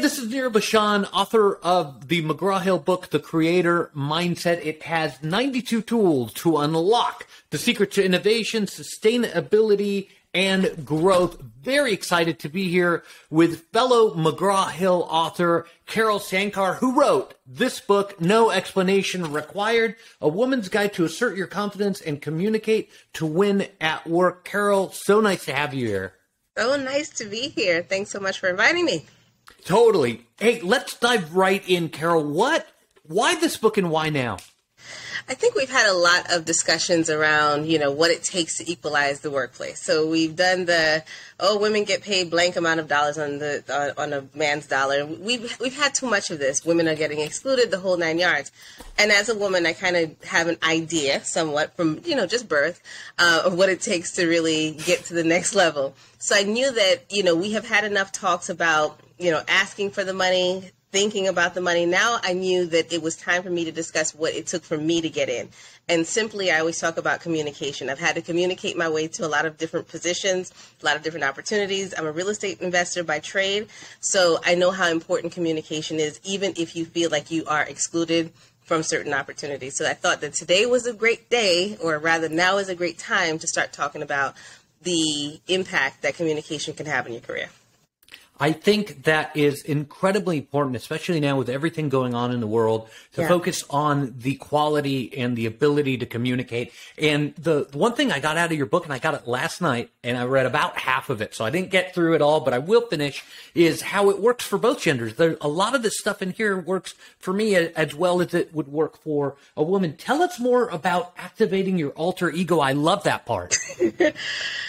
this is Nir Bashan, author of the McGraw-Hill book, The Creator Mindset. It has 92 tools to unlock the secret to innovation, sustainability, and growth. Very excited to be here with fellow McGraw-Hill author Carol Sankar, who wrote this book, No Explanation Required, A Woman's Guide to Assert Your Confidence and Communicate to Win at Work. Carol, so nice to have you here. So nice to be here. Thanks so much for inviting me. Totally. Hey, let's dive right in, Carol. Why this book and why now? I think we've had a lot of discussions around, what it takes to equalize the workplace. So we've done women get paid blank amount of dollars on a man's dollar. We've had too much of this. Women are getting excluded, the whole 9 yards. And as a woman, I kind of have an idea somewhat from, just birth of what it takes to really get to the next level. So I knew that, we have had enough talks about, asking for the money, thinking about the money. Now I knew that it was time for me to discuss what it took for me to get in. And simply, I always talk about communication. I've had to communicate my way to a lot of different positions, a lot of different opportunities. I'm a real estate investor by trade, so I know how important communication is, even if you feel like you are excluded from certain opportunities. So I thought that today was a great day, or rather now is a great time to start talking about the impact that communication can have in your career. I think that is incredibly important, especially now with everything going on in the world, to focus on the quality and the ability to communicate. And the one thing I got out of your book, and I got it last night, and I read about half of it, so I didn't get through it all, but I will finish, is how it works for both genders. There's a lot of this stuff in here works for me as well as it would work for a woman. Tell us more about activating your alter ego. I love that part.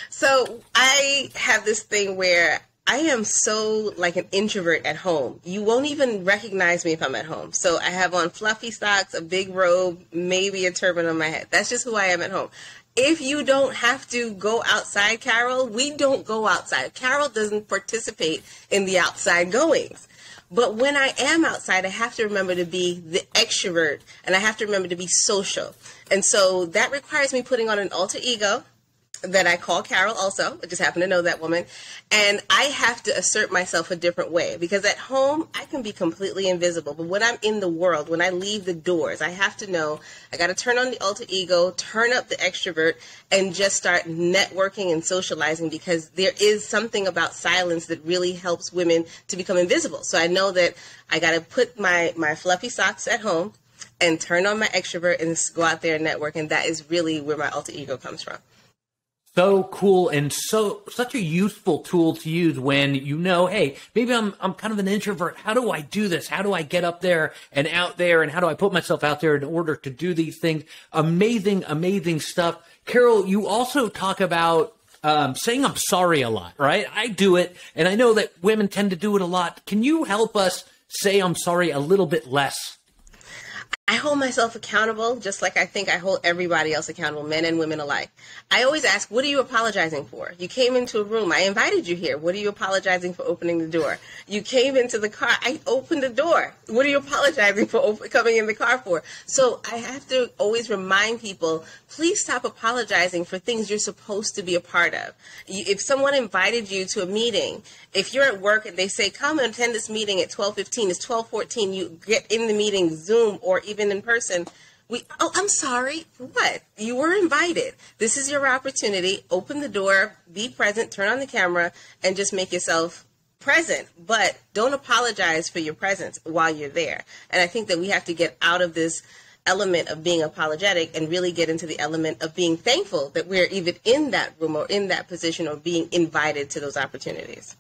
So I have this thing where I am so like an introvert at home. You won't even recognize me if I'm at home. So I have on fluffy socks, a big robe, maybe a turban on my head. That's just who I am at home. If you don't have to go outside, Carol, we don't go outside. Carol doesn't participate in the outside goings. But when I am outside, I have to remember to be the extrovert, and I have to remember to be social. And so that requires me putting on an alter ego that I call Carol also. I just happen to know that woman. And I have to assert myself a different way, because at home, I can be completely invisible. But when I'm in the world, when I leave the doors, I have to know I got to turn on the alter ego, turn up the extrovert, and just start networking and socializing, because there is something about silence that really helps women to become invisible. So I know that I got to put my fluffy socks at home and turn on my extrovert and go out there and network. And that is really where my alter ego comes from. So cool, and such a useful tool to use when hey, maybe I'm kind of an introvert. How do I do this? How do I get up there and out there? And how do I put myself out there in order to do these things? Amazing, amazing stuff. Carol, you also talk about saying I'm sorry a lot, right? I do it, and I know that women tend to do it a lot. Can you help us say I'm sorry a little bit less? I hold myself accountable just like I think I hold everybody else accountable, men and women alike. I always ask, what are you apologizing for? You came into a room. I invited you here. What are you apologizing for opening the door? You came into the car. I opened the door. What are you apologizing for coming in the car for? So I have to always remind people, please stop apologizing for things you're supposed to be a part of. If someone invited you to a meeting, if you're at work and they say, come and attend this meeting at 12:15, it's 12:14, you get in the meeting, Zoom, or even in person, I'm sorry, what? You were invited. This is your opportunity. Open the door, be present, turn on the camera, and just make yourself present. But don't apologize for your presence while you're there. And I think that we have to get out of this element of being apologetic and really get into the element of being thankful that we're even in that room or in that position or being invited to those opportunities.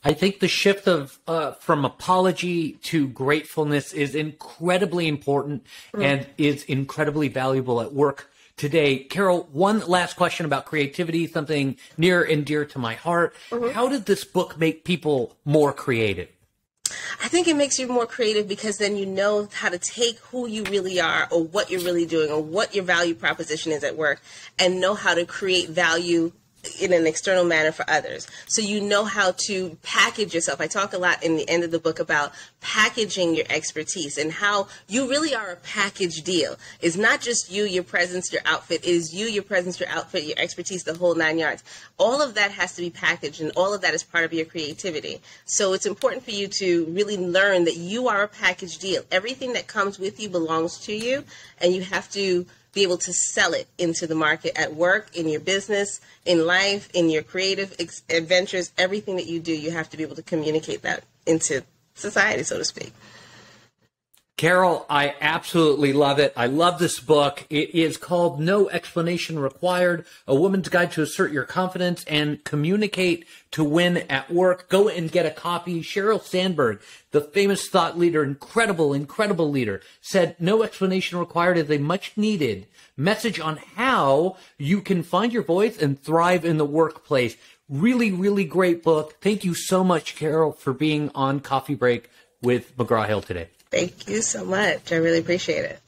I think the shift of from apology to gratefulness is incredibly important and is incredibly valuable at work today. Carol, one last question about creativity, something near and dear to my heart. How did this book make people more creative? I think it makes you more creative because then you know how to take who you really are or what you're really doing or what your value proposition is at work and know how to create value in an external manner for others. So you know how to package yourself. I talk a lot in the end of the book about packaging your expertise and how you really are a package deal. It's not just you, your presence, your outfit. It is you, your presence, your outfit, your expertise, the whole 9 yards. All of that has to be packaged, and all of that is part of your creativity. So it's important for you to really learn that you are a package deal. Everything that comes with you belongs to you, and you have to be able to sell it into the market at work, in your business, in life, in your creative adventures. Everything that you do, you have to be able to communicate that into society, so to speak. Carol, I absolutely love it. I love this book. It is called No Explanation Required, A Woman's Guide to Assert Your Confidence and Communicate to Win at Work. Go and get a copy. Sheryl Sandberg, the famous thought leader, incredible leader, said no explanation required is a much needed message on how you can find your voice and thrive in the workplace. Really, really great book. Thank you so much, Carol, for being on Coffee Break with McGraw-Hill today. Thank you so much. I really appreciate it.